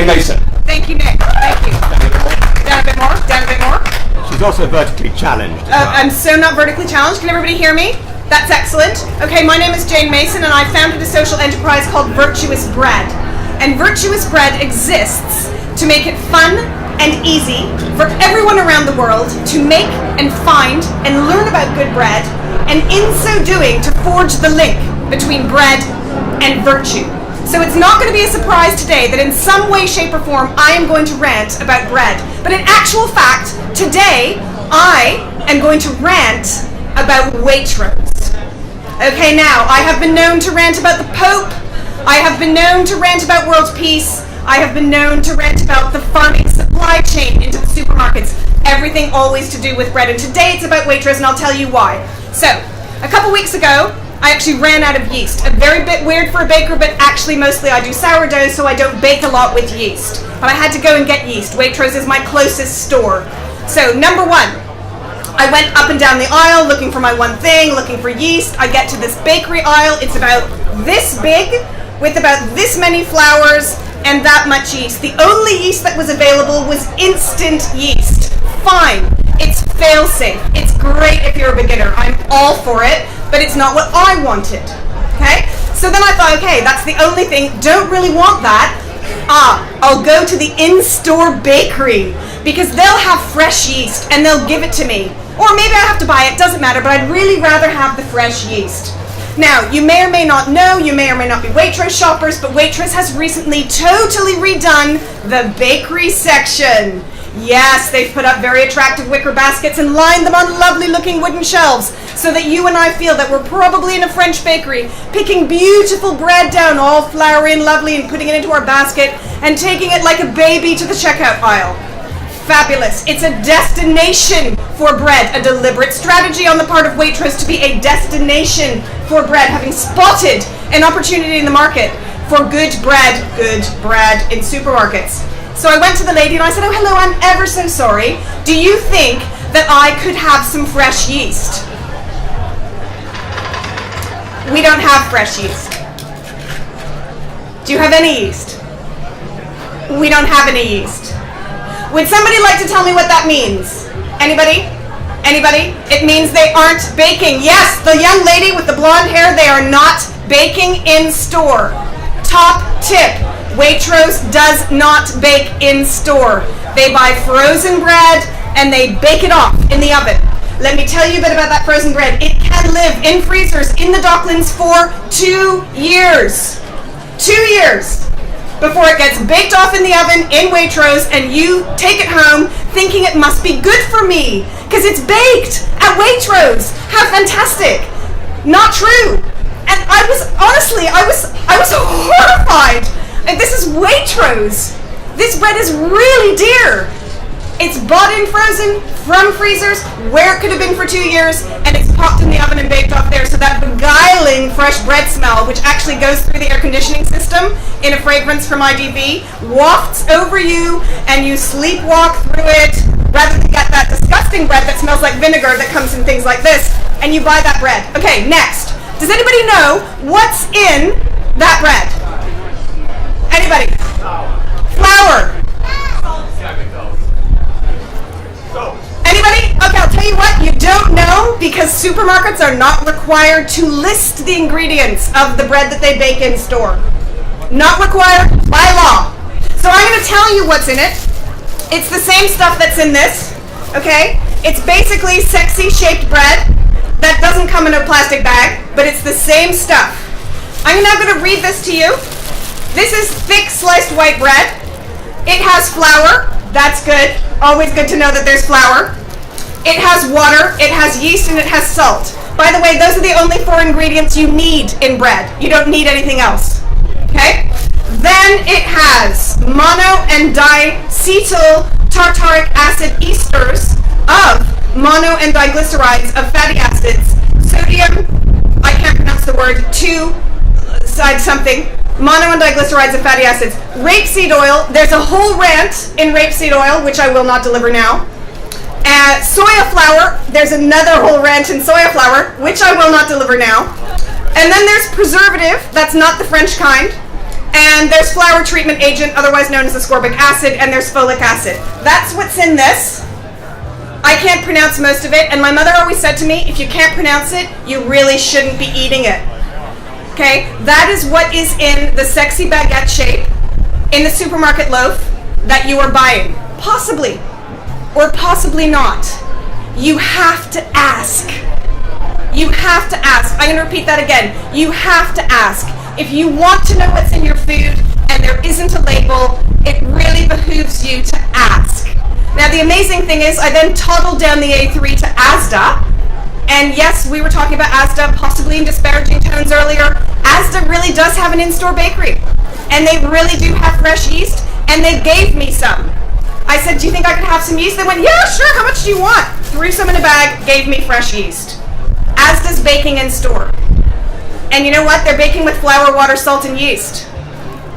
Mason. Thank you, Nick. Thank you. Down a bit more. Down a bit more. She's also vertically challenged. I'm so not vertically challenged. Can everybody hear me? That's excellent. Okay, my name is Jane Mason, and I founded a social enterprise called Virtuous Bread. And Virtuous Bread exists to make it fun and easy for everyone around the world to make and find and learn about good bread, and in so doing to forge the link between bread and virtue. So it's not going to be a surprise today that in some way, shape, or form I am going to rant about bread. But in actual fact, today I am going to rant about Waitrose. Okay, now, I have been known to rant about the Pope. I have been known to rant about world peace. I have been known to rant about the farming supply chain into the supermarkets. Everything always to do with bread. And today it's about Waitrose, and I'll tell you why. So, a couple weeks ago, I actually ran out of yeast. A very bit weird for a baker, but actually mostly I do sourdough, so I don't bake a lot with yeast. But I had to go and get yeast. Waitrose is my closest store. So, number one, I went up and down the aisle looking for my one thing, looking for yeast. I get to this bakery aisle. It's about this big, with about this many flours and that much yeast. The only yeast that was available was instant yeast. Fine. It's fail-safe. It's great if you're a beginner. I'm all for it, but it's not what I wanted. Okay? So then I thought, okay, that's the only thing. Don't really want that. I'll go to the in-store bakery because they'll have fresh yeast and they'll give it to me. Or maybe I have to buy it, doesn't matter, but I'd really rather have the fresh yeast. Now, you may or may not know, you may or may not be Waitrose shoppers, but Waitrose has recently totally redone the bakery section. Yes, they've put up very attractive wicker baskets and lined them on lovely looking wooden shelves so that you and I feel that we're probably in a French bakery picking beautiful bread down all floury and lovely and putting it into our basket and taking it like a baby to the checkout aisle. Fabulous. It's a destination for bread, a deliberate strategy on the part of Waitrose to be a destination for bread, having spotted an opportunity in the market for good bread in supermarkets. So I went to the lady and I said, oh, hello, I'm ever so sorry. Do you think that I could have some fresh yeast? We don't have fresh yeast. Do you have any yeast? We don't have any yeast. Would somebody like to tell me what that means? Anybody? Anybody? It means they aren't baking. Yes, the young lady with the blonde hair, they are not baking in store. Top tip. Waitrose does not bake in store. They buy frozen bread and they bake it off in the oven. Let me tell you a bit about that frozen bread. It can live in freezers in the Docklands for 2 years. 2 years before it gets baked off in the oven in Waitrose and you take it home thinking it must be good for me because it's baked at Waitrose. How fantastic. Not true. And I was horrified. And this is Waitrose. This bread is really dear. It's bought in frozen from freezers where it could have been for 2 years, and it's popped in the oven and baked off there, so that beguiling fresh bread smell, which actually goes through the air conditioning system in a fragrance from IDV, wafts over you, and you sleepwalk through it, rather than get that disgusting bread that smells like vinegar that comes in things like this, and you buy that bread. Okay, next. Does anybody know what's in that bread? Anybody? Flour. Anybody? Okay, I'll tell you what, you don't know because supermarkets are not required to list the ingredients of the bread that they bake in store. Not required by law. So I'm going to tell you what's in it. It's the same stuff that's in this, okay? It's basically sexy shaped bread that doesn't come in a plastic bag, but it's the same stuff. I'm now going to read this to you. This is thick sliced white bread. It has flour. That's good. Always good to know that there's flour. It has water, it has yeast, and it has salt. By the way, those are the only 4 ingredients you need in bread. You don't need anything else. Okay? Then it has mono and diacetyl tartaric acid esters of mono and diglycerides of fatty acids. Sodium, I can't pronounce the word, 2 side something. Mono and diglycerides of fatty acids. Rapeseed oil. There's a whole rant in rapeseed oil, which I will not deliver now. Soya flour. There's another whole rant in soya flour, which I will not deliver now. And then there's preservative. That's not the French kind. And there's flour treatment agent, otherwise known as ascorbic acid, and there's folic acid. That's what's in this. I can't pronounce most of it, and my mother always said to me, if you can't pronounce it, you really shouldn't be eating it. Okay, that is what is in the sexy baguette shape in the supermarket loaf that you are buying. Possibly, or possibly not. You have to ask. You have to ask. I'm going to repeat that again. You have to ask. If you want to know what's in your food and there isn't a label, it really behooves you to ask. Now, the amazing thing is I then toddled down the A3 to Asda. And yes, we were talking about Asda, possibly in disparaging tones earlier. Asda really does have an in-store bakery. And they really do have fresh yeast. And they gave me some. I said, do you think I could have some yeast? They went, yeah, sure, how much do you want? Threw some in a bag, gave me fresh yeast. Asda's baking in store. And you know what? They're baking with flour, water, salt, and yeast.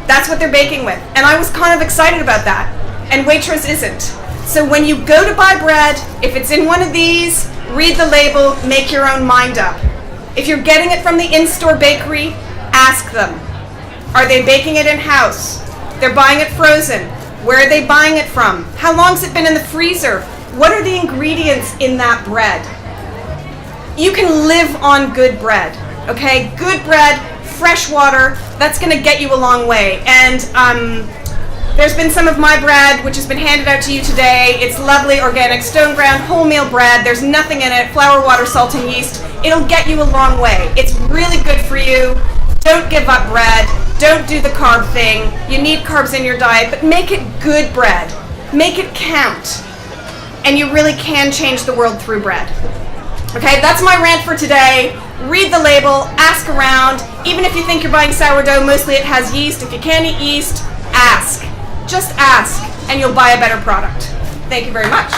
That's what they're baking with. And I was kind of excited about that. And Waitrose isn't. So when you go to buy bread, if it's in one of these, read the label, make your own mind up. If you're getting it from the in-store bakery, ask them. Are they baking it in-house? They're buying it frozen. Where are they buying it from? How long's it been in the freezer? What are the ingredients in that bread? You can live on good bread, okay? Good bread, fresh water, that's going to get you a long way. And there's been some of my bread, which has been handed out to you today. It's lovely, organic, stone ground, wholemeal bread. There's nothing in it, flour, water, salt, and yeast. It'll get you a long way. It's really good for you. Don't give up bread. Don't do the carb thing. You need carbs in your diet, but make it good bread. Make it count. And you really can change the world through bread. Okay, that's my rant for today. Read the label, ask around. Even if you think you're buying sourdough, mostly it has yeast. If you can't eat yeast, ask. Just ask, and you'll buy a better product. Thank you very much.